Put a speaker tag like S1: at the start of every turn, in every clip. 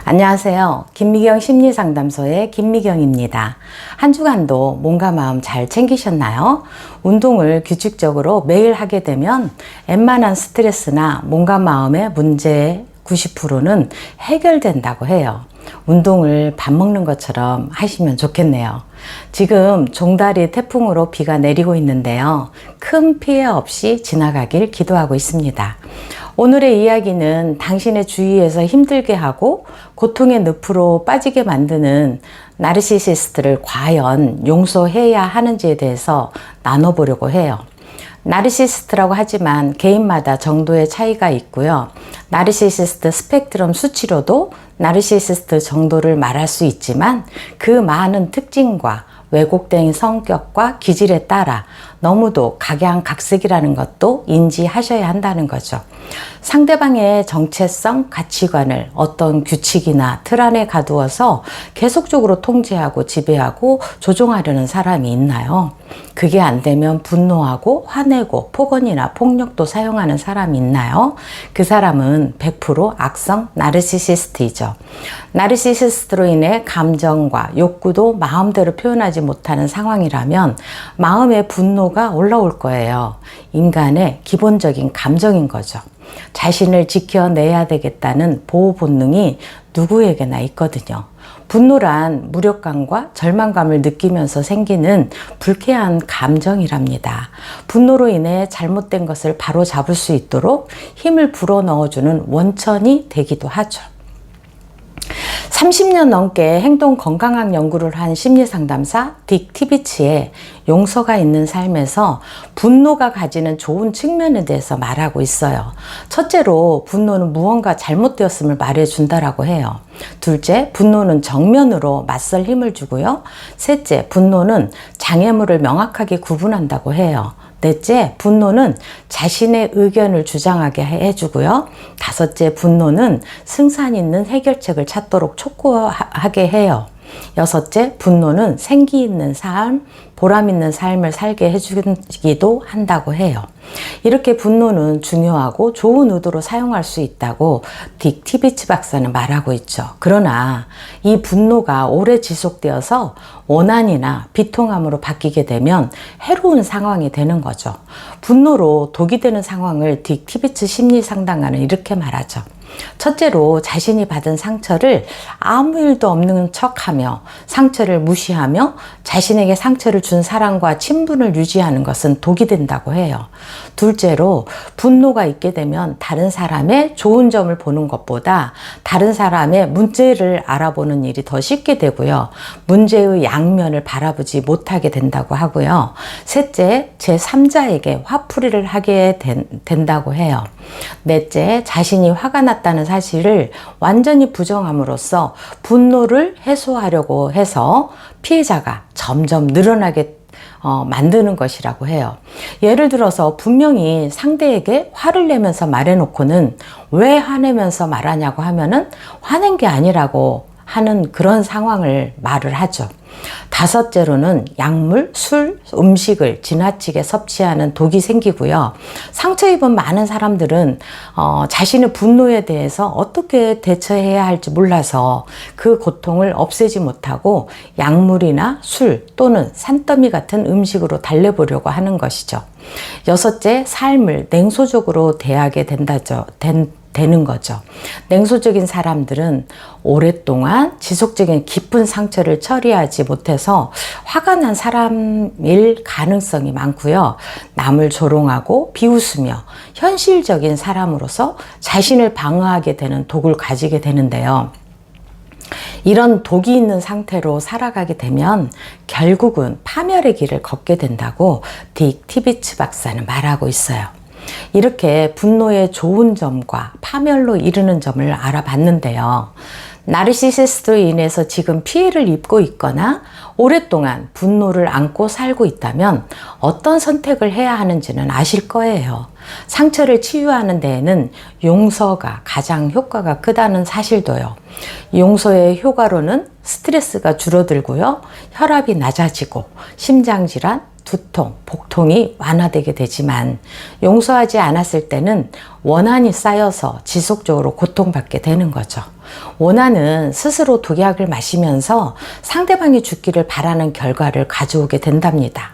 S1: 안녕하세요. 김미경 심리상담소의 김미경입니다. 한 주간도 몸과 마음 잘 챙기셨나요? 운동을 규칙적으로 매일 하게 되면 웬만한 스트레스나 몸과 마음의 문제 90%는 해결된다고 해요. 운동을 밥 먹는 것처럼 하시면 좋겠네요. 지금 종다리 태풍으로 비가 내리고 있는데요. 큰 피해 없이 지나가길 기도하고 있습니다. 오늘의 이야기는 당신의 주위에서 힘들게 하고 고통의 늪으로 빠지게 만드는 나르시시스트를 과연 용서해야 하는지에 대해서 나눠보려고 해요. 나르시시스트라고 하지만 개인마다 정도의 차이가 있고요. 나르시시스트 스펙트럼 수치로도 나르시시스트 정도를 말할 수 있지만 그 많은 특징과 왜곡된 성격과 기질에 따라 너무도 각양각색이라는 것도 인지하셔야 한다는 거죠. 상대방의 정체성, 가치관을 어떤 규칙이나 틀 안에 가두어서 계속적으로 통제하고 지배하고 조종하려는 사람이 있나요? 그게 안 되면 분노하고 화내고 폭언이나 폭력도 사용하는 사람이 있나요? 그 사람은 100% 악성 나르시시스트이죠. 나르시시스트로 인해 감정과 욕구도 마음대로 표현하지 못하는 상황이라면 마음의 분노가 올라올 거예요. 인간의 기본적인 감정인 거죠. 자신을 지켜내야 되겠다는 보호 본능이 누구에게나 있거든요. 분노란 무력감과 절망감을 느끼면서 생기는 불쾌한 감정이랍니다. 분노로 인해 잘못된 것을 바로 잡을 수 있도록 힘을 불어넣어주는 원천이 되기도 하죠. 30년 넘게 행동 건강학 연구를 한 심리상담사 딕 티비치의 용서가 있는 삶에서 분노가 가지는 좋은 측면에 대해서 말하고 있어요. 첫째로 분노는 무언가 잘못되었음을 말해준다라고 해요. 둘째, 분노는 정면으로 맞설 힘을 주고요. 셋째, 분노는 장애물을 명확하게 구분한다고 해요. 넷째, 분노는 자신의 의견을 주장하게 해주고요. 다섯째, 분노는 승산 있는 해결책을 찾도록 촉구하게 해요. 여섯째, 분노는 생기 있는 삶, 보람 있는 삶을 살게 해주기도 한다고 해요. 이렇게 분노는 중요하고 좋은 의도로 사용할 수 있다고 딕 티비치 박사는 말하고 있죠. 그러나 이 분노가 오래 지속되어서 원한이나 비통함으로 바뀌게 되면 해로운 상황이 되는 거죠. 분노로 독이 되는 상황을 딕 티비치 심리 상담가는 이렇게 말하죠. 첫째로 자신이 받은 상처를 아무 일도 없는 척하며 상처를 무시하며 자신에게 상처를 준 사람과 친분을 유지하는 것은 독이 된다고 해요. 둘째로 분노가 있게 되면 다른 사람의 좋은 점을 보는 것보다 다른 사람의 문제를 알아보는 일이 더 쉽게 되고요. 문제의 양면을 바라보지 못하게 된다고 하고요. 셋째, 제3자에게 화풀이를 하게 된다고 해요. 넷째, 자신이 화가 났다는 사실을 완전히 부정함으로써 분노를 해소하려고 해서 피해자가 점점 늘어나게 만드는 것이라고 해요. 예를 들어서 분명히 상대에게 화를 내면서 말해놓고는 왜 화내면서 말하냐고 하면은 화낸 게 아니라고 하는 그런 상황을 말을 하죠. 다섯째로는 약물, 술, 음식을 지나치게 섭취하는 독이 생기고요. 상처 입은 많은 사람들은 자신의 분노에 대해서 어떻게 대처해야 할지 몰라서 그 고통을 없애지 못하고 약물이나 술 또는 산더미 같은 음식으로 달래보려고 하는 것이죠. 여섯째, 삶을 냉소적으로 대하게 되는 거죠. 냉소적인 사람들은 오랫동안 지속적인 깊은 상처를 처리하지 못해서 화가 난 사람일 가능성이 많고요. 남을 조롱하고 비웃으며 현실적인 사람으로서 자신을 방어하게 되는 독을 가지게 되는데요. 이런 독이 있는 상태로 살아가게 되면 결국은 파멸의 길을 걷게 된다고 딕 티비치 박사는 말하고 있어요. 이렇게 분노의 좋은 점과 파멸로 이르는 점을 알아봤는데요. 나르시시스트로 인해서 지금 피해를 입고 있거나 오랫동안 분노를 안고 살고 있다면 어떤 선택을 해야 하는지는 아실 거예요. 상처를 치유하는 데에는 용서가 가장 효과가 크다는 사실도요. 용서의 효과로는 스트레스가 줄어들고요. 혈압이 낮아지고 심장질환, 두통, 복통이 완화되게 되지만 용서하지 않았을 때는 원한이 쌓여서 지속적으로 고통받게 되는 거죠. 원한은 스스로 독약을 마시면서 상대방이 죽기를 바라는 결과를 가져오게 된답니다.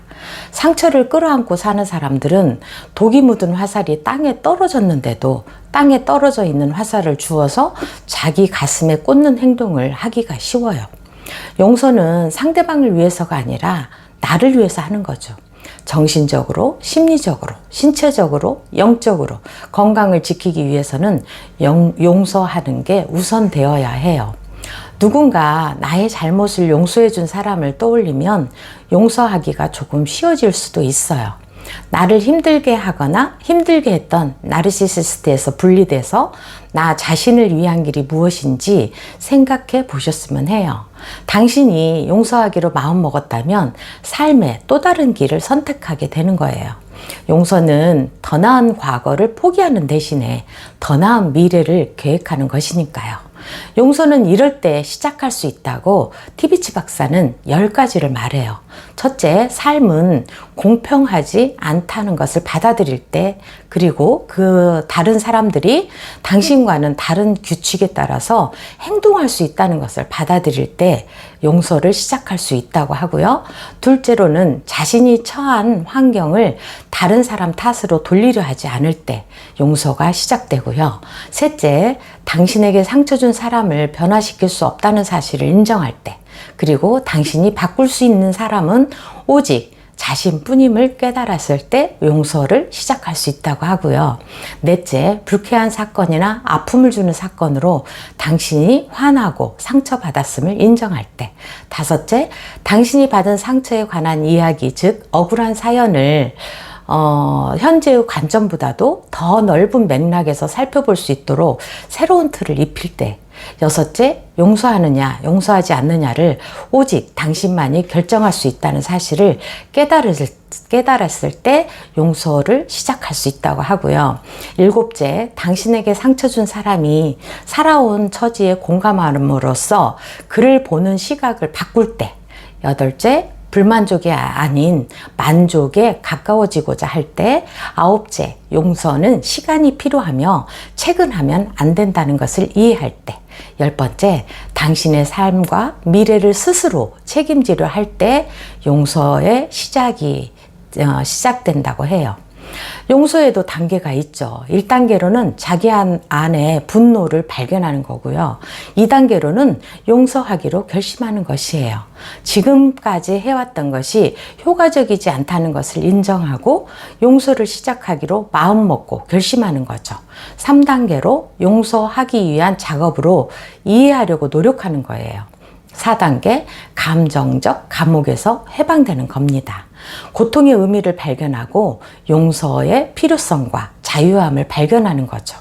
S1: 상처를 끌어안고 사는 사람들은 독이 묻은 화살이 땅에 떨어졌는데도 땅에 떨어져 있는 화살을 주워서 자기 가슴에 꽂는 행동을 하기가 쉬워요. 용서는 상대방을 위해서가 아니라 나를 위해서 하는 거죠. 정신적으로, 심리적으로, 신체적으로, 영적으로 건강을 지키기 위해서는 용서하는 게 우선되어야 해요. 누군가 나의 잘못을 용서해 준 사람을 떠올리면 용서하기가 조금 쉬워질 수도 있어요. 나를 힘들게 하거나 힘들게 했던 나르시시스트에서 분리돼서 나 자신을 위한 길이 무엇인지 생각해 보셨으면 해요. 당신이 용서하기로 마음먹었다면 삶의 또 다른 길을 선택하게 되는 거예요. 용서는 더 나은 과거를 포기하는 대신에 더 나은 미래를 계획하는 것이니까요. 용서는 이럴 때 시작할 수 있다고 티비치 박사는 10가지를 말해요. 첫째, 삶은 공평하지 않다는 것을 받아들일 때, 그리고 그 다른 사람들이 당신과는 다른 규칙에 따라서 행동할 수 있다는 것을 받아들일 때 용서를 시작할 수 있다고 하고요. 둘째로는 자신이 처한 환경을 다른 사람 탓으로 돌리려 하지 않을 때 용서가 시작되고요. 셋째, 당신에게 상처 준 사람을 변화시킬 수 없다는 사실을 인정할 때, 그리고 당신이 바꿀 수 있는 사람은 오직 자신뿐임을 깨달았을 때 용서를 시작할 수 있다고 하고요. 넷째, 불쾌한 사건이나 아픔을 주는 사건으로 당신이 화나고 상처받았음을 인정할 때. 다섯째, 당신이 받은 상처에 관한 이야기, 즉 억울한 사연을 현재의 관점보다도 더 넓은 맥락에서 살펴볼 수 있도록 새로운 틀을 입힐 때. 여섯째, 용서하느냐, 용서하지 않느냐를 오직 당신만이 결정할 수 있다는 사실을 깨달았을 때 용서를 시작할 수 있다고 하고요. 일곱째, 당신에게 상처 준 사람이 살아온 처지에 공감함으로써 그를 보는 시각을 바꿀 때. 여덟째, 불만족이 아닌 만족에 가까워지고자 할 때. 아홉째, 용서는 시간이 필요하며 체근하면 안 된다는 것을 이해할 때. 10번째, 당신의 삶과 미래를 스스로 책임지려 할 때 용서의 시작된다고 해요. 용서에도 단계가 있죠. 1단계로는 자기 안에 분노를 발견하는 거고요. 2단계로는 용서하기로 결심하는 것이에요. 지금까지 해왔던 것이 효과적이지 않다는 것을 인정하고 용서를 시작하기로 마음먹고 결심하는 거죠. 3단계로 용서하기 위한 작업으로 이해하려고 노력하는 거예요. 4단계, 감정적 감옥에서 해방되는 겁니다. 고통의 의미를 발견하고 용서의 필요성과 자유함을 발견하는 거죠.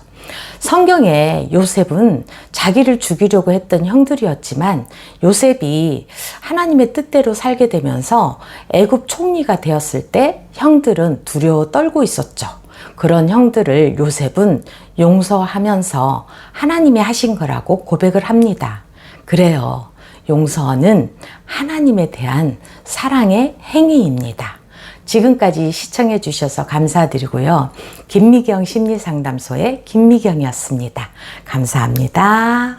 S1: 성경에 요셉은 자기를 죽이려고 했던 형들이었지만 요셉이 하나님의 뜻대로 살게 되면서 애굽 총리가 되었을 때 형들은 두려워 떨고 있었죠. 그런 형들을 요셉은 용서하면서 하나님이 하신 거라고 고백을 합니다. 그래요. 용서는 하나님에 대한 사랑의 행위입니다. 지금까지 시청해 주셔서 감사드리고요. 김미경 심리상담소의 김미경이었습니다. 감사합니다.